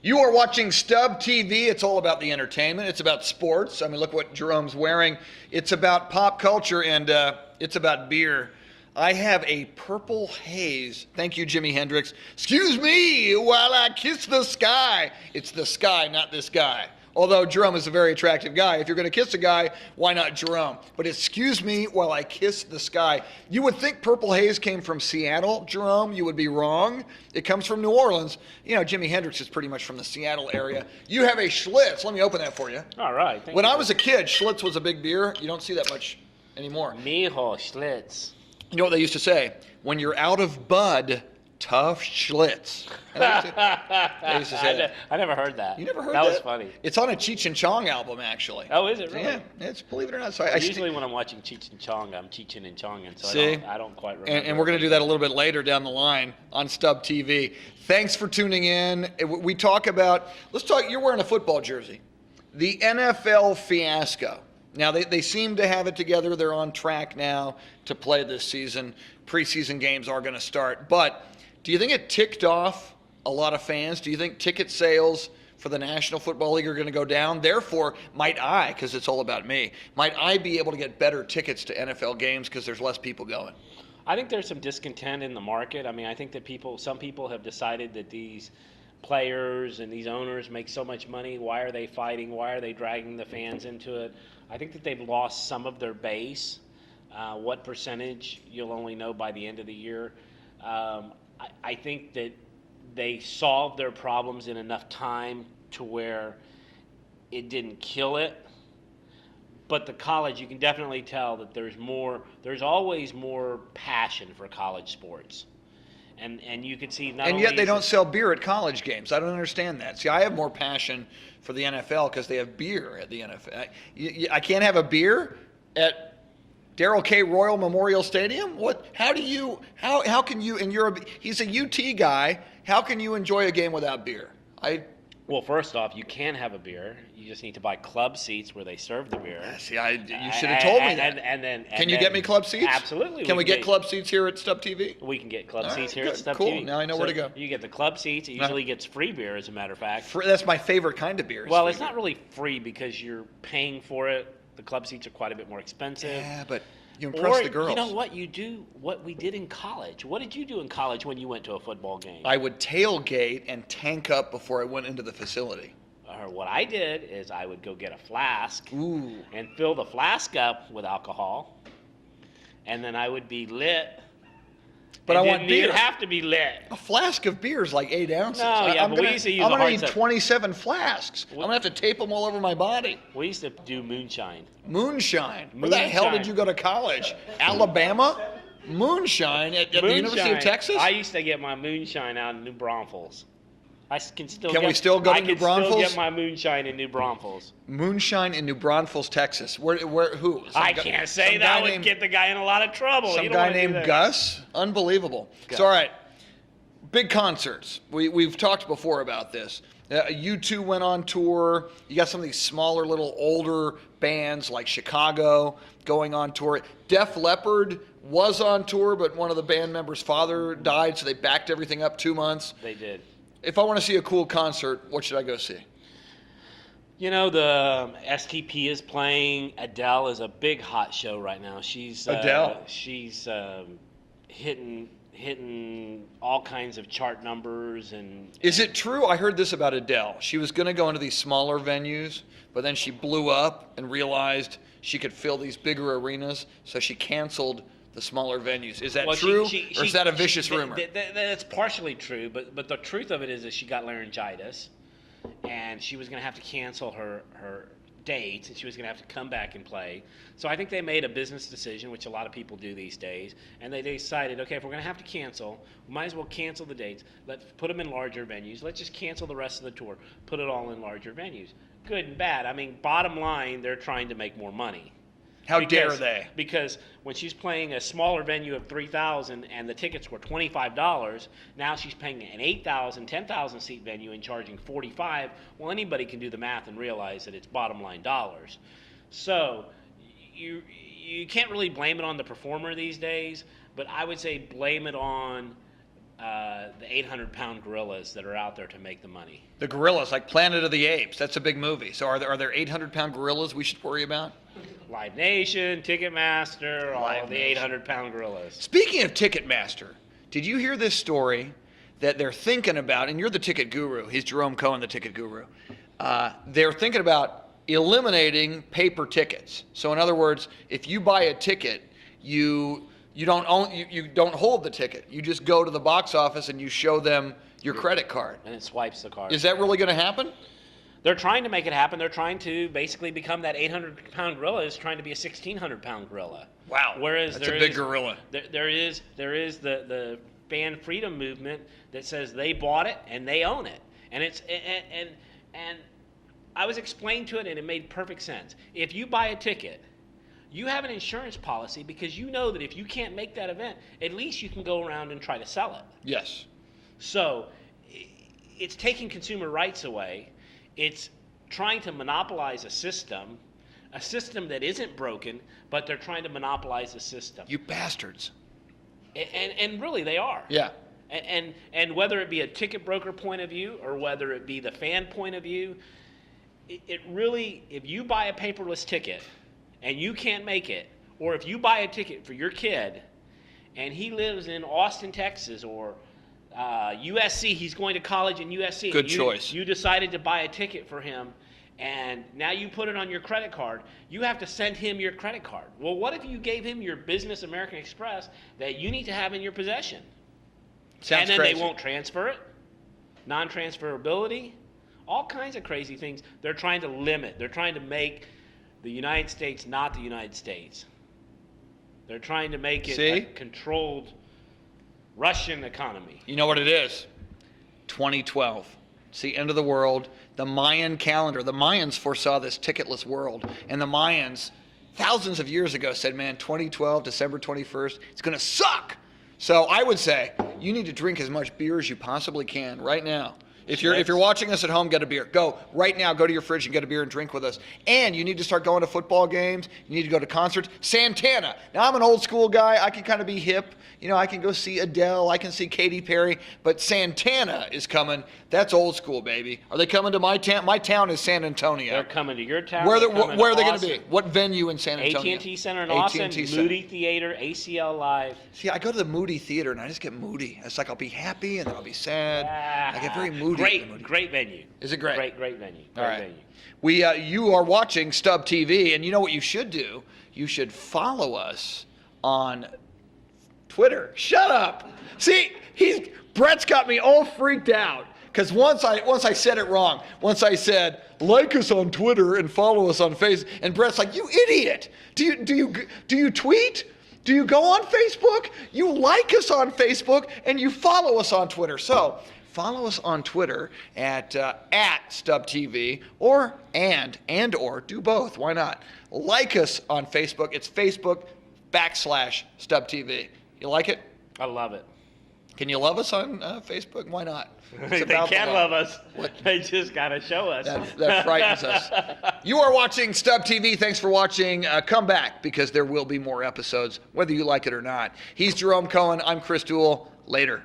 You are watching StubTV. It's all about the entertainment. It's about sports. I mean, look what Jerome's wearing. It's about pop culture, and it's about beer. I have a Purple Haze. Thank you, Jimi Hendrix. Excuse me while I kiss the sky. It's the sky, not this guy. Although Jerome is a very attractive guy. If you're going to kiss a guy, why not Jerome? But excuse me while I kiss the sky. You would think Purple Haze came from Seattle, Jerome. You would be wrong. It comes from New Orleans. You know, Jimi Hendrix is pretty much from the Seattle area. You have a Schlitz. Let me open that for you. All right. When I was a kid, Schlitz was a big beer. You don't see that much anymore. Mijo Schlitz. You know what they used to say? When you're out of bud, tough Schlitz. They used to say that. I never heard that. You never heard that? That was funny. It's on a Cheech and Chong album, actually. Oh, is it really? Yeah, it's, believe it or not. So usually when I'm watching Cheech and Chong, I'm Cheeching and Chonging, so I don't quite remember. And we're going to do that a little bit later down the line on Stub TV. Thanks for tuning in. We talk about, you're wearing a football jersey. The NFL fiasco. Now, they seem to have it together. They're on track now to play this season. Preseason games are going to start. But do you think it ticked off a lot of fans? Do you think ticket sales for the National Football League are going to go down? Therefore, might I, because it's all about me, might I be able to get better tickets to NFL games because there's less people going? I think there's some discontent in the market. I mean, I think that some people have decided that these players and these owners make so much money. Why are they fighting? Why are they dragging the fans into it? I think that they've lost some of their base. What percentage, you'll only know by the end of the year. I think that they solved their problems in enough time to where it didn't kill it. But the college, you can definitely tell that there's always more passion for college sports. And you can see and yet they don't sell beer at college games. I don't understand that. See, I have more passion for the NFL because they have beer at the NFL. I can't have a beer at Darrell K. Royal Memorial Stadium? What? How can you, and he's a UT guy, how can you enjoy a game without beer? Well, first off, you can have a beer. You just need to buy club seats where they serve the beer. See, you should have told me that. Can you get me club seats? Absolutely. Can we get club seats here at Stub TV? We can get club seats here at Stub Stub TV. Cool. Now I know where to go. You get the club seats. It usually gets free beer, as a matter of fact. That's my favorite kind of beer. Well, it's not really free because you're paying for it. The club seats are quite a bit more expensive. Yeah, but you impress the girls. You know what? You do what we did in college. What did you do in college when you went to a football game? I would tailgate and tank up before I went into the facility. Or what I did is I would go get a flask and fill the flask up with alcohol, and then I would be lit. But I want beer. Didn't have to be lit. A flask of beer is like 8 ounces. No, yeah, but we used to use I'm going to need 27 flasks. I'm going to have to tape them all over my body. We used to do moonshine. Moonshine? Where the hell did you go to college? Alabama? Moonshine at the University of Texas? I used to get my moonshine out in New Braunfels. Can we still go to New Braunfels? I can still get my moonshine in New Braunfels. Moonshine in New Braunfels, Texas. Who? I can't say that would get the guy in a lot of trouble. Some guy named Gus? Unbelievable. So, all right. Big concerts. We've talked before about this. U2 went on tour. You got some of these smaller, little older bands like Chicago going on tour. Def Leppard was on tour, but one of the band members' father died, so they backed everything up 2 months. They did. If I want to see a cool concert, what should I go see? You know, the STP is playing. Adele is a big hot show right now. She's hitting all kinds of chart numbers. Is it true? I heard this about Adele. She was going to go into these smaller venues, but then she blew up and realized she could fill these bigger arenas, so she canceled the smaller venues. Is that true, or is that a vicious rumor? That's partially true, but the truth of it is that she got laryngitis, and she was going to have to cancel her dates, and she was going to have to come back and play. So I think they made a business decision, which a lot of people do these days, and they decided, okay, if we're going to have to cancel, we might as well cancel the dates. Let's put them in larger venues. Let's just cancel the rest of the tour. Put it all in larger venues. Good and bad. I mean, bottom line, they're trying to make more money. How dare they? Because when she's playing a smaller venue of 3,000 and the tickets were $25, now she's paying an 8,000, 10,000 seat venue and charging $45. Well, anybody can do the math and realize that it's bottom line dollars. So you can't really blame it on the performer these days, but I would say blame it on the 800-pound gorillas that are out there to make the money. The gorillas, like Planet of the Apes. That's a big movie. So are there 800-pound gorillas we should worry about? Live Nation, Ticketmaster, all Live the Nation. 800-pound gorillas. Speaking of Ticketmaster, did you hear this story that they're thinking about, and you're the ticket guru, he's Jerome Cohen, the ticket guru. They're thinking about eliminating paper tickets. So in other words, if you buy a ticket, you don't hold the ticket. You just go to the box office and you show them your credit card. And it swipes the card. Is that really going to happen? They're trying to make it happen. They're trying to basically become that 800-pound gorilla is trying to be a 1,600-pound gorilla. Wow. Whereas that's a big gorilla. There is the fan freedom movement that says they bought it and they own it. And it's and I was explained to it and it made perfect sense. If you buy a ticket, you have an insurance policy because you know that if you can't make that event, at least you can go around and try to sell it. Yes. So it's taking consumer rights away. It's trying to monopolize a system that isn't broken, but they're trying to monopolize the system. You bastards. And really they are. Yeah. And whether it be a ticket broker point of view or whether it be the fan point of view, it really, if you buy a paperless ticket and you can't make it, or if you buy a ticket for your kid and he lives in Austin, Texas, or USC, he's going to college in USC. Good choice. You decided to buy a ticket for him, and now you put it on your credit card. You have to send him your credit card. Well, what if you gave him your business American Express that you need to have in your possession? Sounds and then crazy. they won't transfer it. Non-transferability. All kinds of crazy things. They're trying to limit. They're trying to make the United States not the United States. They're trying to make it a controlled Russian economy. You know what it is? 2012. It's the end of the world. The Mayan calendar. The Mayans foresaw this ticketless world. And the Mayans, thousands of years ago, said, man, 2012, December 21st, it's going to suck. So I would say you need to drink as much beer as you possibly can right now. If you're watching us at home, get a beer. Go right now. Go to your fridge and get a beer and drink with us. And you need to start going to football games. You need to go to concerts. Santana. Now I'm an old school guy. I can kind of be hip. You know, I can go see Adele. I can see Katy Perry. But Santana is coming. That's old school, baby. Are they coming to my town? My town is San Antonio. They're coming to your town. Where are they going to be? What venue in San Antonio? AT&T Center in Austin. Moody Theater. ACL Live. See, I go to the Moody Theater and I just get moody. It's like I'll be happy and then I'll be sad. I get very moody. Great venue. Is it great? Great venue. All right. You are watching StubTV, and you know what you should do? You should follow us on Twitter. Shut up. See, Brett's got me all freaked out because once I said it wrong. Once I said like us on Twitter and follow us on Facebook, and Brett's like, you idiot. Do you tweet? Do you go on Facebook? You like us on Facebook and you follow us on Twitter. So follow us on Twitter at StubTV or do both. Why not? Like us on Facebook. It's Facebook.com/StubTV. You like it? I love it. Can you love us on Facebook? Why not? They can love us. They just got to show us. That frightens us. You are watching StubTV. Thanks for watching. Come back because there will be more episodes, whether you like it or not. He's Jerome Cohen. I'm Chris Duell. Later.